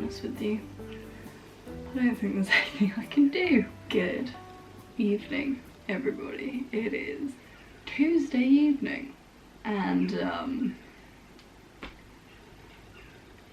honest with you. I don't think there's anything I can do. Good evening, everybody. It is Tuesday evening, and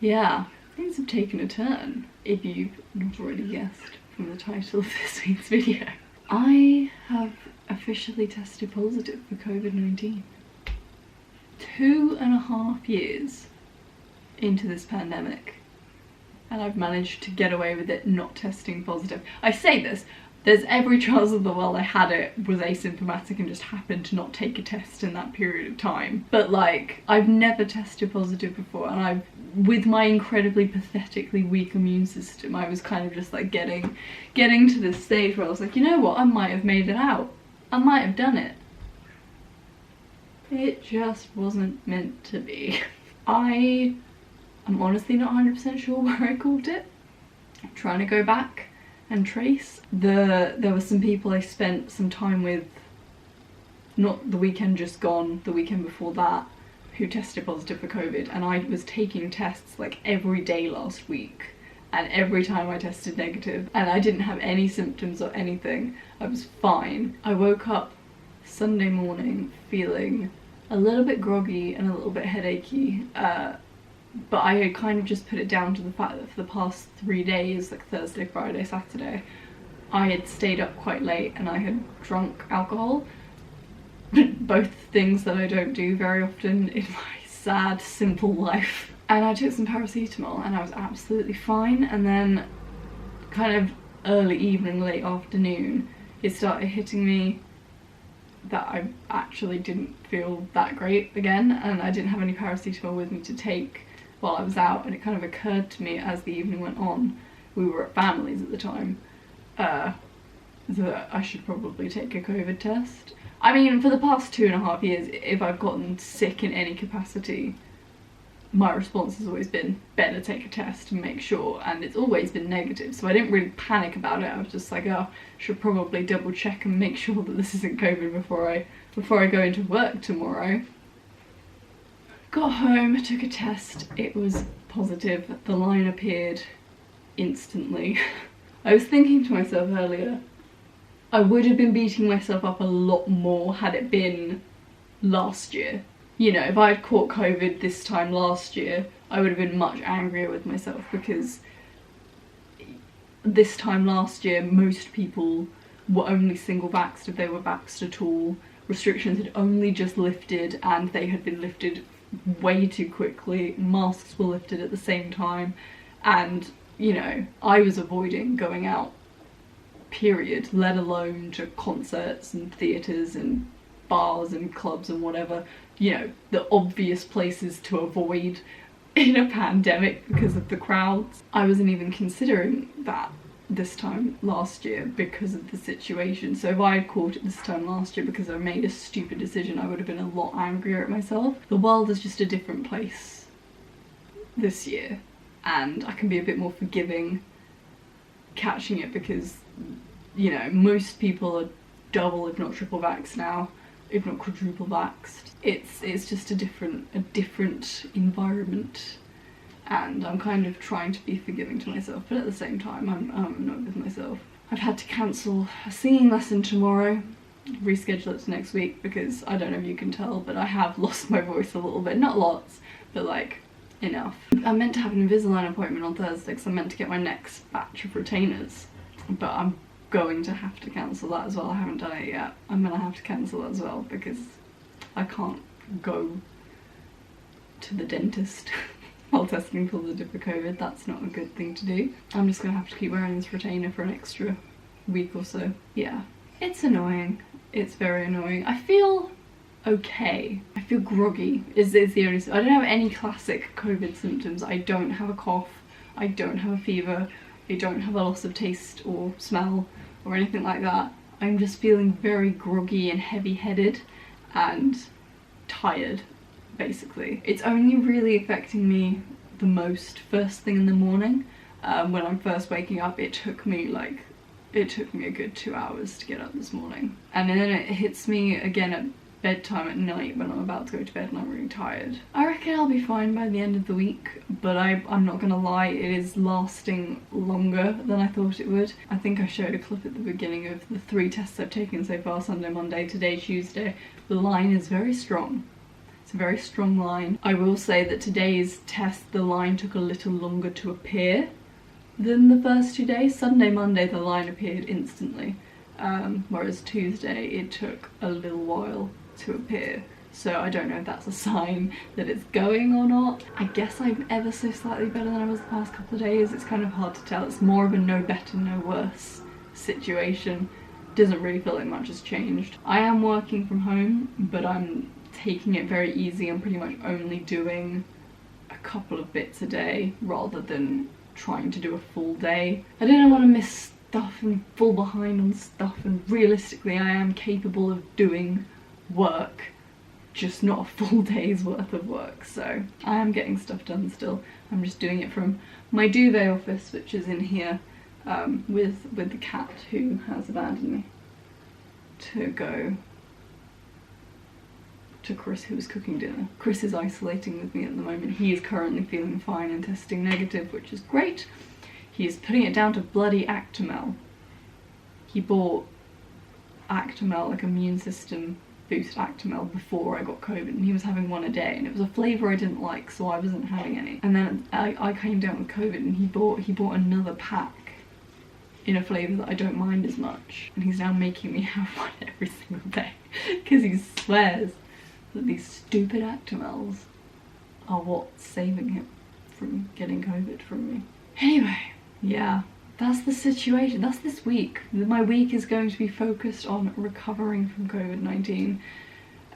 yeah, things have taken a turn, if you've not already guessed from the title of this week's video. I have officially tested positive for COVID-19. 2.5 years into this pandemic, and I've managed to get away with it not testing positive. I say this, there's every chance in the world I had it, was asymptomatic and just happened to not take a test in that period of time. But like, I've never tested positive before, and with my incredibly pathetically weak immune system, I was kind of just like getting to this stage where I was like, you know what, I might have made it out. I might have done it. It just wasn't meant to be. I am honestly not 100% sure where I caught it. I'm trying to go back and trace. There were some people I spent some time with, not the weekend just gone, the weekend before that, who tested positive for COVID, and I was taking tests like every day last week, and every time I tested negative, and I didn't have any symptoms or anything. I was fine. I woke up Sunday morning feeling a little bit groggy and a little bit headachy, but I had kind of just put it down to the fact that for the past 3 days, like Thursday, Friday, Saturday, I had stayed up quite late and I had drunk alcohol. Both things that I don't do very often in my sad, simple life. And I took some paracetamol and I was absolutely fine, and then kind of early evening, late afternoon, it started hitting me that I actually didn't feel that great again, and I didn't have any paracetamol with me to take while I was out, and it kind of occurred to me as the evening went on, we were at families at the time, that I should probably take a COVID test. I mean, for the past 2.5 years, if I've gotten sick in any capacity, my response has always been, better take a test and make sure, and it's always been negative, so I didn't really panic about it. I was just like, oh, should probably double check and make sure that this isn't COVID before I go into work tomorrow. Got home, took a test, it was positive. The line appeared instantly. I was thinking to myself earlier, I would have been beating myself up a lot more had it been last year. You know, if I had caught COVID this time last year, I would have been much angrier with myself, because this time last year most people were only single vaxxed if they were vaxxed at all. Restrictions had only just lifted, and they had been lifted way too quickly. Masks were lifted at the same time, and you know, I was avoiding going out, period, let alone to concerts and theatres and bars and clubs and whatever, you know, the obvious places to avoid in a pandemic because of the crowds. I wasn't even considering that this time last year because of the situation. So if I had caught it this time last year because I made a stupid decision, I would have been a lot angrier at myself. The world is just a different place this year, and I can be a bit more forgiving catching it because, you know, most people are double if not triple vaxxed now, if not quadruple vaxxed. It's just a different environment, and I'm kind of trying to be forgiving to myself, but at the same time I'm not with myself. I've had to cancel a singing lesson tomorrow, reschedule it to next week, because I don't know if you can tell, but I have lost my voice a little bit. Not lots, but like enough. I'm meant to have an Invisalign appointment on Thursday because I'm meant to get my next batch of retainers, but I'm going to have to cancel that as well. I haven't done it yet. I'm gonna have to cancel that as well because I can't go to the dentist while testing positive for COVID. That's not a good thing to do. I'm just gonna have to keep wearing this retainer for an extra week or so. Yeah, it's annoying. It's very annoying. I feel okay. I feel groggy is the only, I don't have any classic COVID symptoms. I don't have a cough, I don't have a fever, I don't have a loss of taste or smell or anything like that. I'm just feeling very groggy and heavy-headed and tired, basically. It's only really affecting me the most first thing in the morning. When I'm first waking up, it took me a good 2 hours to get up this morning. And then it hits me again at bedtime at night when I'm about to go to bed and I'm really tired. I reckon I'll be fine by the end of the week, but I'm not gonna lie, it is lasting longer than I thought it would. I think I showed a clip at the beginning of the 3 tests I've taken so far: Sunday, Monday, today, Tuesday. The line is very strong. It's a very strong line. I will say that today's test, the line took a little longer to appear than the first 2 days. Sunday, Monday, the line appeared instantly, whereas Tuesday it took a little while to appear. So I don't know if that's a sign that it's going or not. I guess I'm ever so slightly better than I was the past couple of days. It's kind of hard to tell. It's more of a no better, no worse situation. Doesn't really feel like much has changed. I am working from home, but I'm taking it very easy. I'm pretty much only doing a couple of bits a day rather than trying to do a full day. I don't want to miss stuff and fall behind on stuff, and realistically I am capable of doing work, just not a full day's worth of work, so I am getting stuff done still. I'm just doing it from my duvet office, which is in here, with the cat who has abandoned me to go to Chris, who was cooking dinner. Chris is isolating with me at the moment. He is currently feeling fine and testing negative, which is great. He is putting it down to bloody Actimel. He bought Actimel, like immune system boost Actimel, before I got COVID, and he was having one a day, and it was a flavour I didn't like, so I wasn't having any. And then I came down with COVID, and he bought another pack in a flavour that I don't mind as much, and he's now making me have one every single day because he swears that these stupid Actimels are what's saving him from getting COVID from me. Anyway, yeah, that's the situation. That's this week. My week is going to be focused on recovering from COVID-19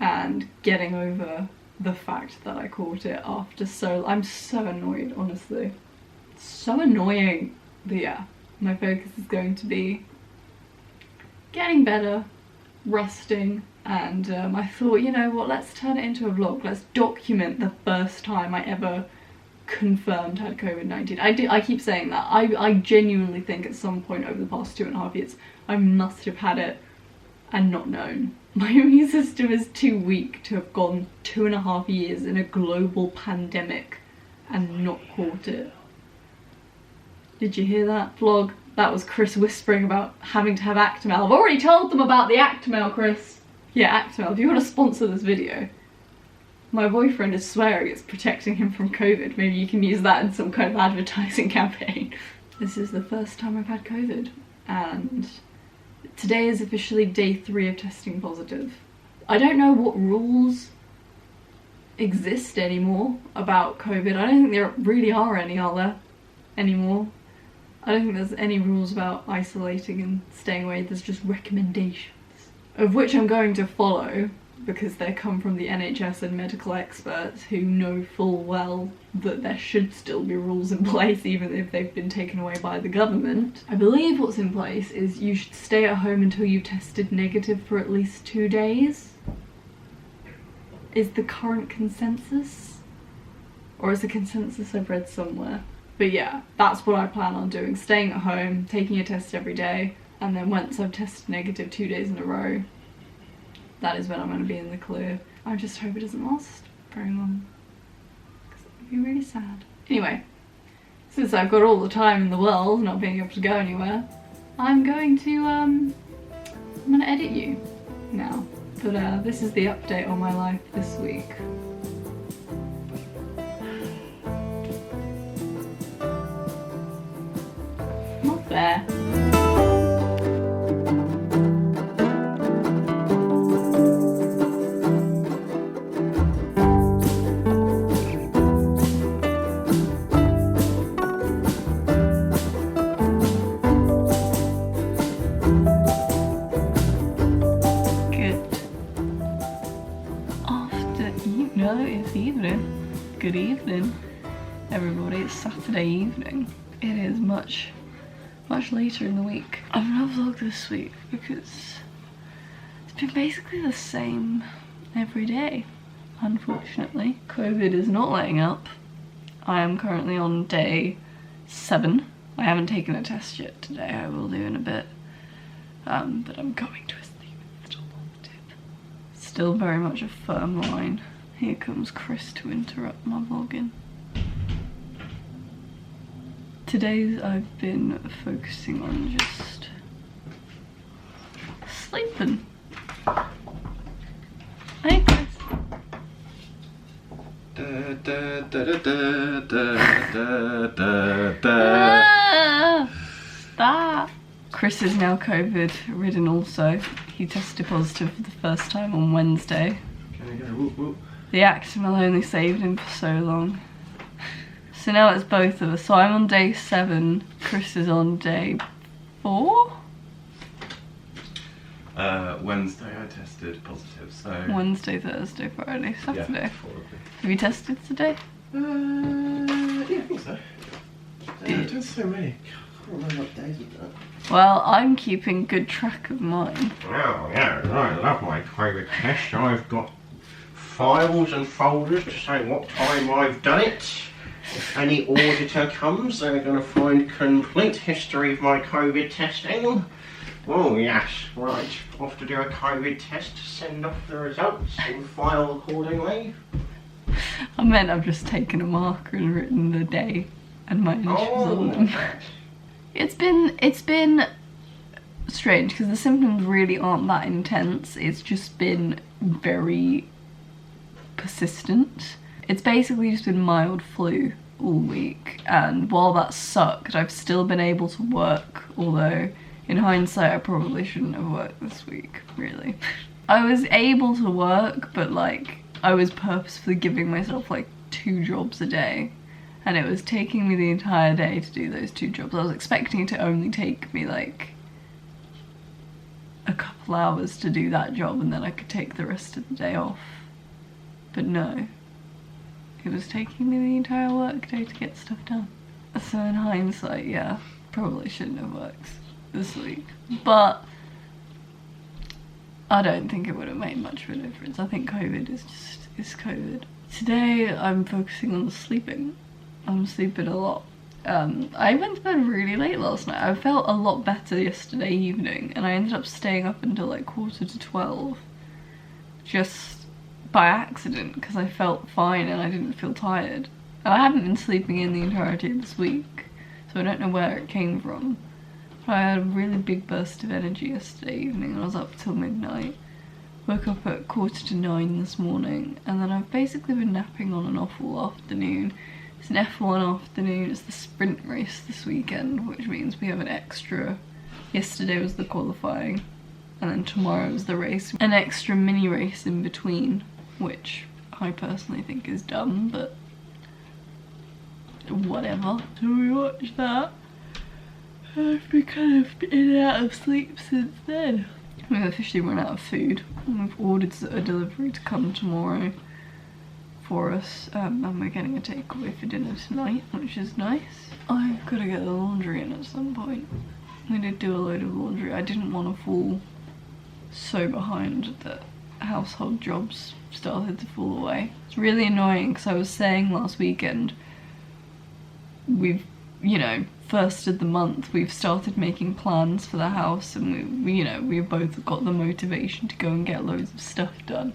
and getting over the fact that I caught it after I'm so annoyed, honestly. It's so annoying. But yeah, my focus is going to be getting better, resting, and I thought, you know what, let's turn it into a vlog. Let's document the first time I ever confirmed had COVID-19. I keep saying that. I genuinely think at some point over the past 2.5 years I must have had it and not known. My immune system is too weak to have gone 2.5 years in a global pandemic and not caught it. Did you hear that? Vlog, that was Chris whispering about having to have Actimel. I've already told them about the Actimel, Chris. Yeah, Actimel, if you want to sponsor this video. My boyfriend is swearing it's protecting him from COVID. Maybe you can use that in some kind of advertising campaign. This is the first time I've had COVID, and today is officially day 3 of testing positive. I don't know what rules exist anymore about COVID. I don't think there really are any, are there, anymore? I don't think there's any rules about isolating and staying away. There's just recommendations, of which I'm going to follow, because they come from the NHS and medical experts who know full well that there should still be rules in place even if they've been taken away by the government. I believe what's in place is you should stay at home until you've tested negative for at least 2 days. Is the current consensus? Or is a consensus I've read somewhere? But yeah, that's what I plan on doing. Staying at home, taking a test every day, and then once I've tested negative 2 days in a row, that is when I'm going to be in the clear. I just hope it doesn't last very long, because it would be really sad. Anyway, since I've got all the time in the world, not being able to go anywhere, I'm going to edit you now. But this is the update on my life this week. Not fair. Good evening, everybody. It's Saturday evening. It is much later in the week. I've not vlogged this week because it's been basically the same every day, unfortunately. COVID is not letting up. I am currently on day 7. I haven't taken a test yet today. I will do in a bit. But I'm going to assume it's still positive. still very much a firm line. Here comes Chris to interrupt my vlogging. Today I've been focusing on just sleeping. Hey Chris. Stop. Chris is now COVID ridden also. He tested positive for the first time on Wednesday. The accident only saved him for so long. So now it's both of us. So I'm on day 7, Chris is on day 4? Wednesday I tested positive, so... Wednesday, Thursday, Friday, Saturday. Yeah, probably. Have you tested today? Yeah, I think so. I've done so many. I can't remember what days we've done. Well, I'm keeping good track of mine. Oh yeah, I love my COVID test. I've got files and folders to say what time I've done it. If any auditor comes, they're going to find complete history of my COVID testing. Oh yes, right, off to do a COVID test, send off the results and file accordingly. I meant I've just taken a marker and written the day and my initials on them. It's been strange because the symptoms really aren't that intense. It's just been very persistent. It's basically just been mild flu all week, and while that sucked, I've still been able to work, although in hindsight I probably shouldn't have worked this week, really. I was able to work, but like I was purposefully giving myself like 2 jobs a day, and it was taking me the entire day to do those 2 jobs. I was expecting it to only take me like a couple hours to do that job and then I could take the rest of the day off. But no, it was taking me the entire work day to get stuff done. So in hindsight, yeah, probably shouldn't have worked this week. But I don't think it would have made much of a difference. I think COVID is COVID. Today I'm focusing on sleeping. I'm sleeping a lot. I went to bed really late last night. I felt a lot better yesterday evening and I ended up staying up until like 11:45 just by accident because I felt fine and I didn't feel tired. And I haven't been sleeping in the entirety of this week, so I don't know where it came from. But I had a really big burst of energy yesterday evening and I was up till midnight. Woke up at 9:15 this morning and then I've basically been napping on and off all afternoon. It's an F1 afternoon, it's the sprint race this weekend, which means we have an extra. Yesterday was the qualifying and then tomorrow is the race. An extra mini race in between, which I personally think is dumb, but whatever. So we watched that. I've been kind of in and out of sleep since then. We've officially run out of food and we've ordered a delivery to come tomorrow for us, and we're getting a takeaway for dinner tonight, which is nice. I've got to get the laundry in at some point. I did do a load of laundry. I didn't want to fall so behind that household jobs started to fall away. It's really annoying because I was saying last weekend, we've, you know, first of the month we've started making plans for the house and we you know, we've both got the motivation to go and get loads of stuff done.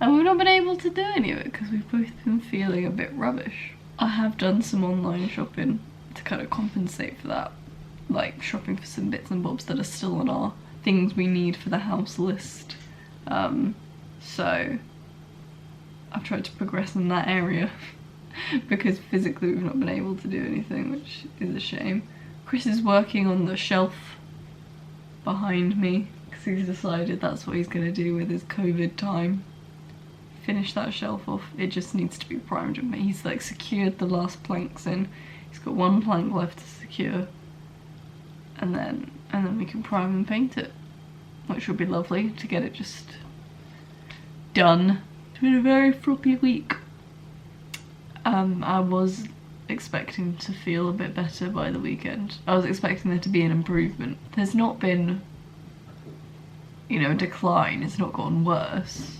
And we've not been able to do any of it because we've both been feeling a bit rubbish. I have done some online shopping to kind of compensate for that. Like shopping for some bits and bobs that are still on our things we need for the house list. So I've tried to progress in that area because physically we've not been able to do anything, which is a shame. Chris is working on the shelf behind me because he's decided that's what he's going to do with his COVID time. Finish that shelf off. It just needs to be primed. He's like secured the last planks in. He's got 1 plank left to secure, and then we can prime and paint it, which will be lovely to get it just done. It's been a very floppy week. I was expecting to feel a bit better by the weekend. I was expecting there to be an improvement. There's not been, you know, a decline. It's not gotten worse.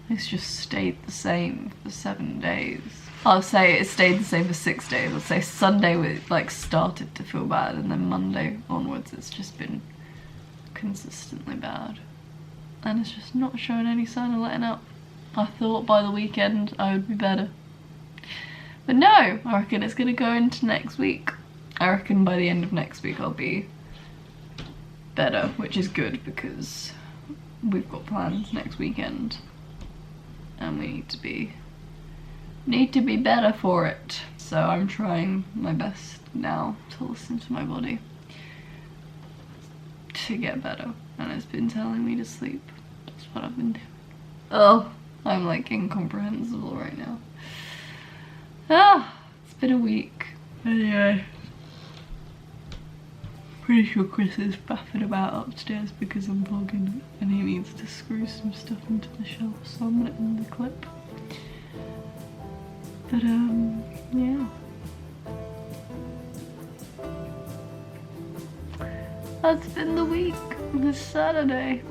It's just stayed the same for 7 days. I'll say it stayed the same for 6 days. I'll say Sunday we like started to feel bad and then Monday onwards it's just been consistently bad. and it's just not showing any sign of letting up. I thought by the weekend I would be better. But no, I reckon it's gonna go into next week. I reckon by the end of next week I'll be better, which is good because we've got plans next weekend and we need to be better for it. So I'm trying my best now to listen to my body to get better, and it's been telling me to sleep. That's what I've been doing. Oh, I'm like incomprehensible right now. It's been a week. Anyway, pretty sure Chris is faffing about upstairs because I'm vlogging and he needs to screw some stuff into the shelf, so I'm gonna end the clip. But yeah. That's been the week, this Saturday.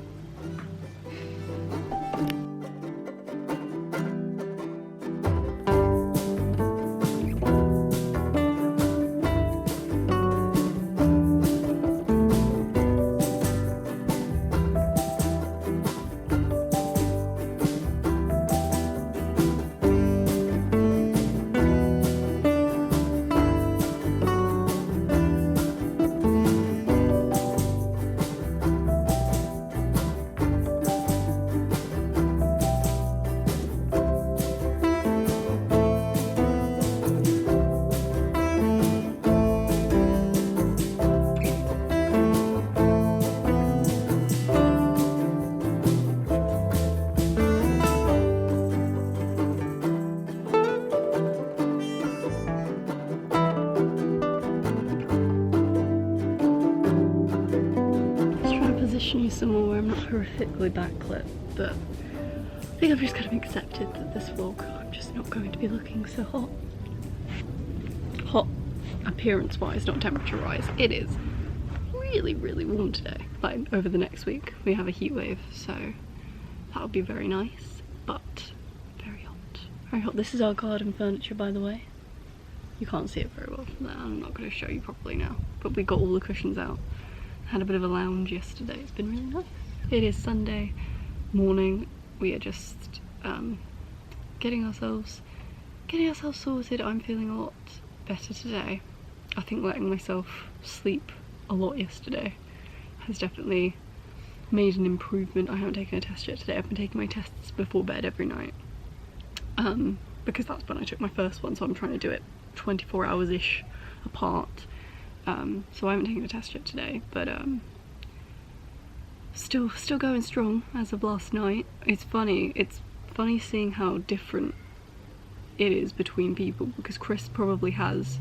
You somewhere where I'm not horrifically backlit, but I think I've just kind of accepted that this vlog I'm just not going to be looking so hot. Hot appearance wise, not temperature wise. It is really, really warm today. Like over the next week we have a heat wave, so that'll be very nice, but very hot. Very hot. This is our garden furniture, by the way. You can't see it very well from there. I'm not going to show you properly now, but we got all the cushions out. Had a bit of a lounge yesterday. It's been really nice. It is Sunday morning. We are just getting ourselves sorted. I'm feeling a lot better today. I think letting myself sleep a lot yesterday has definitely made an improvement. I haven't taken a test yet today. I've been taking my tests before bed every night because that's when I took my first one, so I'm trying to do it 24 hours-ish apart. So I haven't taken a test yet today, but still going strong as of last night. It's funny seeing how different it is between people, because Chris probably has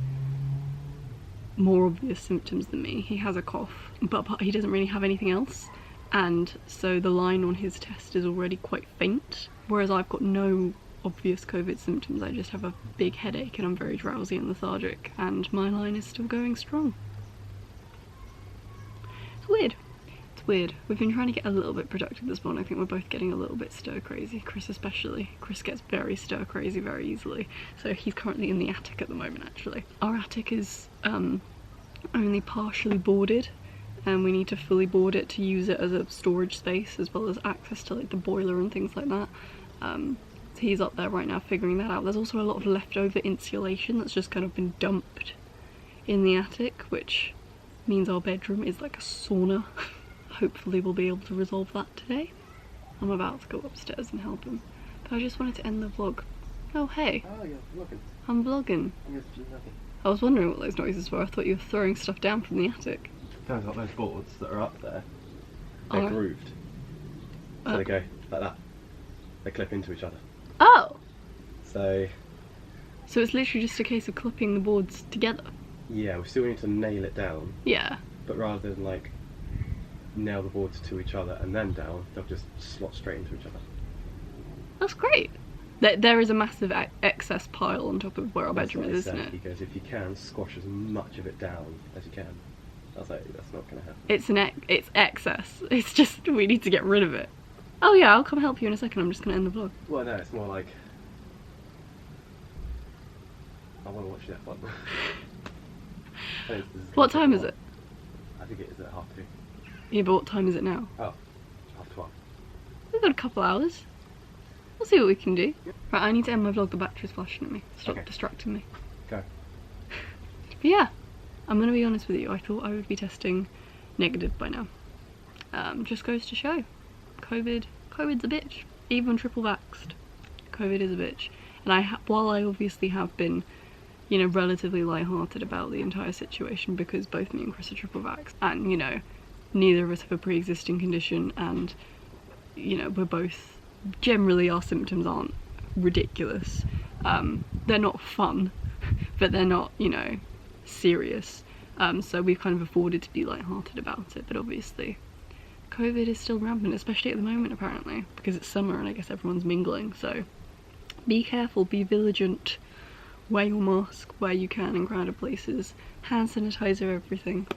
more obvious symptoms than me. He has a cough, but he doesn't really have anything else, and so the line on his test is already quite faint, whereas I've got no obvious COVID symptoms. I just have a big headache and I'm very drowsy and lethargic, and my line is still going strong. It's weird. It's weird. We've been trying to get a little bit productive this morning. I think we're both getting a little bit stir crazy. Chris especially. Chris gets very stir crazy very easily. So he's currently in the attic at the moment actually. Our attic is only partially boarded, and we need to fully board it to use it as a storage space as well as access to like the boiler and things like that. So he's up there right now figuring that out. There's also a lot of leftover insulation that's just kind of been dumped in the attic, which means our bedroom is like a sauna. Hopefully we'll be able to resolve that today. I'm about to go upstairs and help him. But I just wanted to end the vlog. Oh hey. Oh, you're vlogging. I'm vlogging. I'm just vlogging. I was wondering what those noises were. I thought you were throwing stuff down from the attic. Turns out those boards that are up there, they're grooved. So they go like that. They clip into each other. Oh! So it's literally just a case of clipping the boards together? Yeah, we still need to nail it down. Yeah. But rather than like nail the boards to each other and then down, they'll just slot straight into each other. That's great. There is a massive excess pile on top of where our bedroom is, isn't it? He goes, if you can, squash as much of it down as you can. I was like, that's not going to happen. It's excess. It's just, we need to get rid of it. Oh yeah, I'll come help you in a second. I'm just going to end the vlog. Well, no, it's more like I want to watch the F1. What time is it? I think it is at 2:30. Yeah, but what time is it now? Oh, 12:30. We've got a couple hours. We'll see what we can do. Right, I need to end my vlog. The battery's flashing at me. Stop distracting me. Go. But yeah, I'm gonna be honest with you. I thought I would be testing negative by now. Just goes to show, COVID's a bitch. Even triple vaxxed, COVID is a bitch. And while I obviously have been, you know, relatively lighthearted about the entire situation because both me and Chris are triple vaxxed, and you know, neither of us have a pre-existing condition, and you know, we're both, generally our symptoms aren't ridiculous. They're not fun, but they're not, you know, serious. So we've kind of afforded to be lighthearted about it, but obviously COVID is still rampant, especially at the moment apparently, because it's summer and I guess everyone's mingling, so be careful, be vigilant, wear your mask where you can in crowded places, hand sanitizer, everything,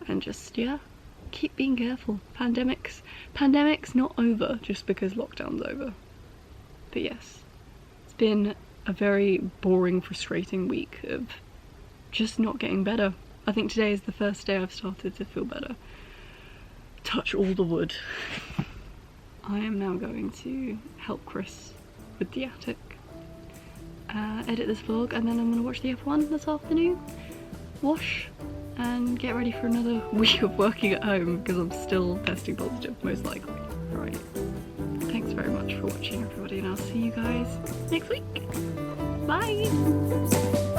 and just, yeah, keep being careful. Pandemic's not over just because lockdown's over. But yes, it's been a very boring, frustrating week of just not getting better. I think today is the first day I've started to feel better. Touch all the wood. I am now going to help Chris with the attic, edit this vlog, and then I'm going to watch the F1 this afternoon, wash, and get ready for another week of working at home because I'm still testing positive, most likely. Right. Thanks very much for watching, everybody, and I'll see you guys next week. Bye!